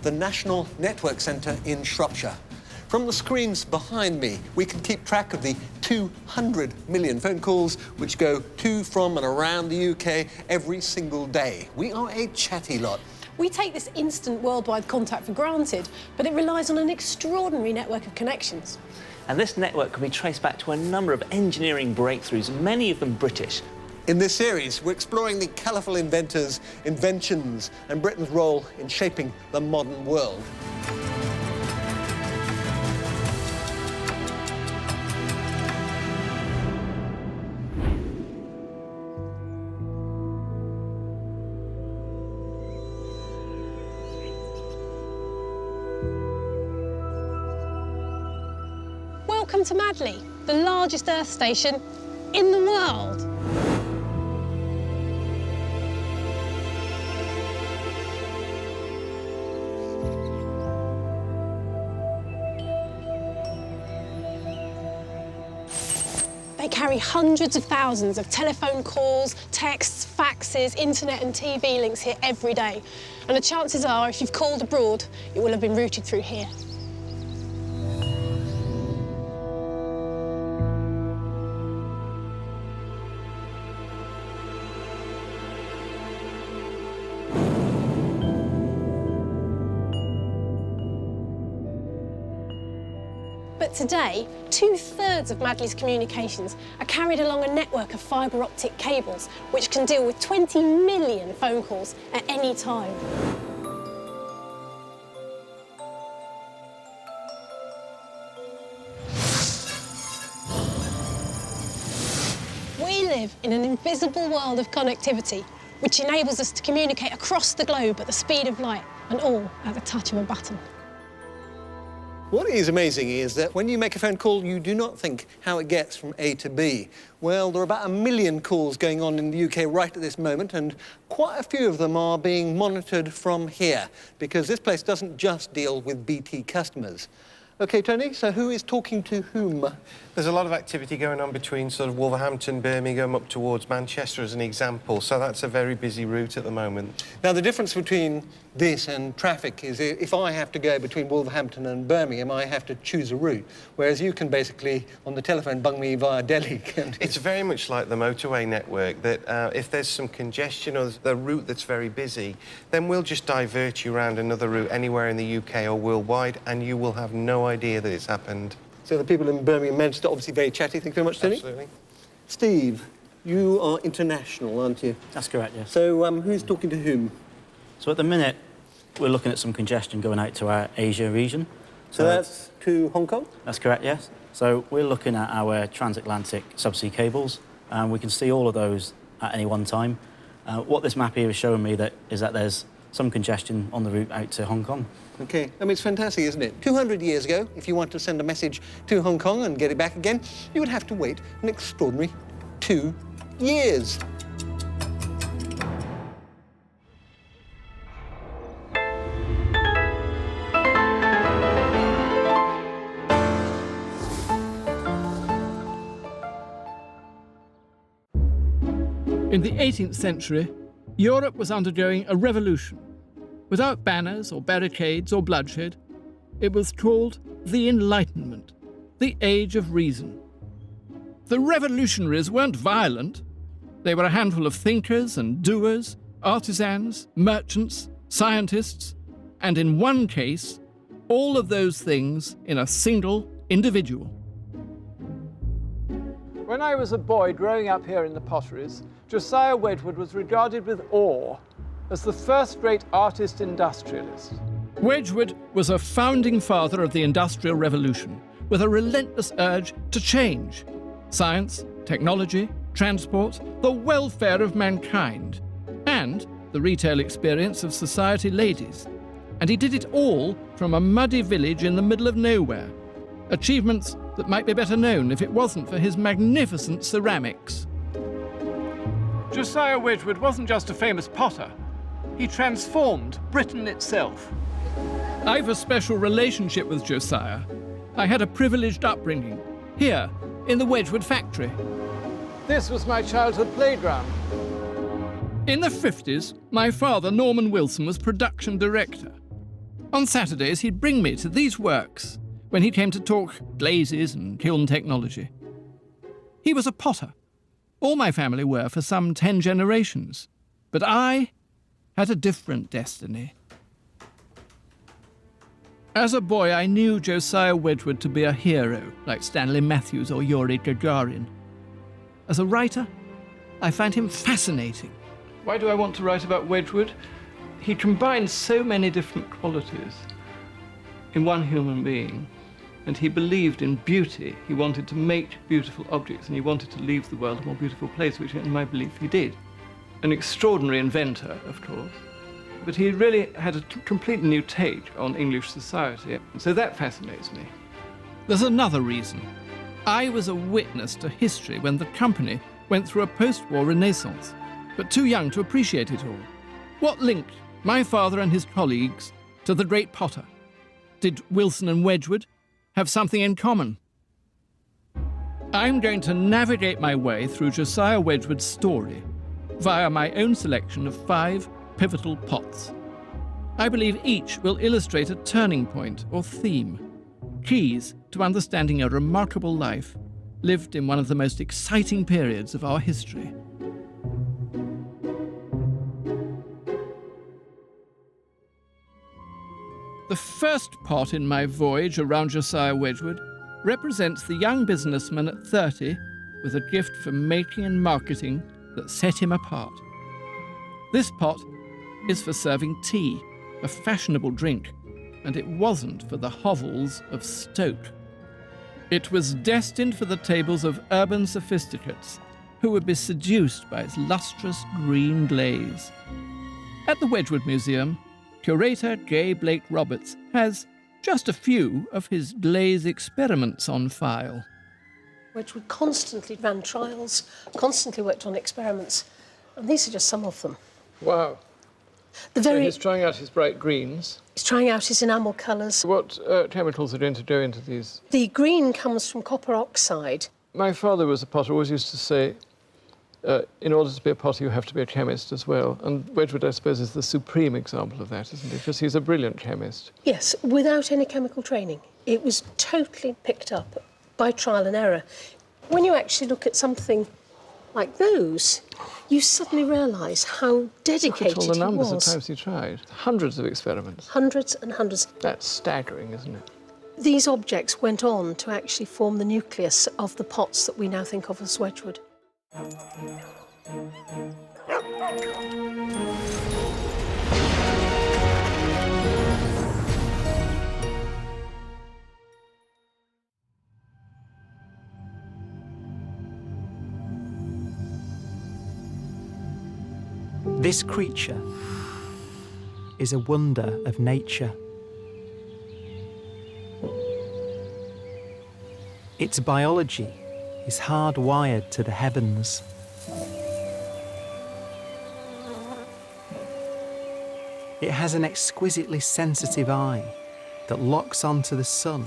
the National Network Centre in Shropshire. From the screens behind me, we can keep track of the 200 million phone calls which go to, from and around the UK every single day. We are a chatty lot. We take this instant worldwide contact for granted, but it relies on an extraordinary network of connections. And this network can be traced back to a number of engineering breakthroughs, many of them British. In this series, we're exploring the colourful inventors, inventions, and Britain's role in shaping the modern world. Welcome to Madley, the largest Earth station in the world. They carry hundreds of thousands of telephone calls, texts, faxes, internet and TV links here every day. And the chances are, if you've called abroad, it will have been routed through here. But today, 2/3 of Madley's communications are carried along a network of fibre optic cables, which can deal with 20 million phone calls at any time. We live in an invisible world of connectivity, which enables us to communicate across the globe at the speed of light, and all at the touch of a button. What is amazing is that when you make a phone call, you do not think how it gets from A to B. Well, there are about 1 million calls going on in the UK right at this moment, and quite a few of them are being monitored from here, because this place doesn't just deal with BT customers. OK, Tony, so who is talking to whom? There's a lot of activity going on between sort of Wolverhampton, Birmingham, up towards Manchester, as an example. So that's a very busy route at the moment. Now, the difference between this and traffic is if I have to go between Wolverhampton and Birmingham, I have to choose a route, whereas you can basically, on the telephone, bung me via Delhi, can't you? It's very much like the motorway network, that if there's some congestion or the route that's very busy, then we'll just divert you around another route anywhere in the UK or worldwide, and you will have no idea that it's happened. So the people in Birmingham, Manchester, obviously very chatty. Thank you very much, Tony. Absolutely. Steve, you are international, aren't you? That's correct, yes. So who's talking to whom? So at the minute, we're looking at some congestion going out to our Asia region. So that's to Hong Kong? That's correct, yes. So we're looking at our transatlantic subsea cables, and we can see all of those at any one time. What this map here is showing me is that there's some congestion on the route out to Hong Kong. OK. I mean, it's fantastic, isn't it? 200 years ago, if you want to send a message to Hong Kong and get it back again, you would have to wait an extraordinary 2 years. In the 18th century, Europe was undergoing a revolution. Without banners or barricades or bloodshed, it was called the Enlightenment, the Age of Reason. The revolutionaries weren't violent. They were a handful of thinkers and doers, artisans, merchants, scientists, and in one case, all of those things in a single individual. When I was a boy growing up here in the Potteries, Josiah Wedgwood was regarded with awe as the first great artist-industrialist. Wedgwood was a founding father of the Industrial Revolution, with a relentless urge to change science, technology, transport, the welfare of mankind, and the retail experience of society ladies. And he did it all from a muddy village in the middle of nowhere. Achievements that might be better known if it wasn't for his magnificent ceramics. Josiah Wedgwood wasn't just a famous potter. He transformed Britain itself. I've a special relationship with Josiah. I had a privileged upbringing, here, in the Wedgwood factory. This was my childhood playground. In the 50s, my father, Norman Wilson, was production director. On Saturdays, he'd bring me to these works when he came to talk glazes and kiln technology. He was a potter. All my family were for some 10 generations. But I had a different destiny. As a boy, I knew Josiah Wedgwood to be a hero, like Stanley Matthews or Yuri Gagarin. As a writer, I find him fascinating. Why do I want to write about Wedgwood? He combines so many different qualities in one human being, and he believed in beauty. He wanted to make beautiful objects, and he wanted to leave the world a more beautiful place, which in my belief he did. An extraordinary inventor, of course, but he really had a completely new take on English society, so that fascinates me. There's another reason. I was a witness to history when the company went through a post-war renaissance, but too young to appreciate it all. What linked my father and his colleagues to the great potter? Did Wilson and Wedgwood have something in common? I'm going to navigate my way through Josiah Wedgwood's story via my own selection of 5 pivotal pots. I believe each will illustrate a turning point or theme, keys to understanding a remarkable life lived in one of the most exciting periods of our history. The first pot in my voyage around Josiah Wedgwood represents the young businessman at 30 with a gift for making and marketing that set him apart. This pot is for serving tea, a fashionable drink, and it wasn't for the hovels of Stoke. It was destined for the tables of urban sophisticates who would be seduced by its lustrous green glaze. At the Wedgwood Museum, curator J. Blake Roberts has just a few of his glaze experiments on file. Wedgwood constantly ran trials, constantly worked on experiments, and these are just some of them. Wow. So he's trying out his bright greens. He's trying out his enamel colours. What chemicals are going to go into these? The green comes from copper oxide. My father was a potter, always used to say, in order to be a potter, you have to be a chemist as well. And Wedgwood, I suppose, is the supreme example of that, isn't he? Because he's a brilliant chemist. Yes, without any chemical training. It was totally picked up by trial and error. When you actually look at something like those, you suddenly realise how dedicated Look at all the numbers he of was. times he tried. Hundreds of experiments. Hundreds and hundreds. That's staggering, isn't it? These objects went on to actually form the nucleus of the pots that we now think of as Wedgwood. This creature is a wonder of nature. Its biology is hardwired to the heavens. It has an exquisitely sensitive eye that locks onto the sun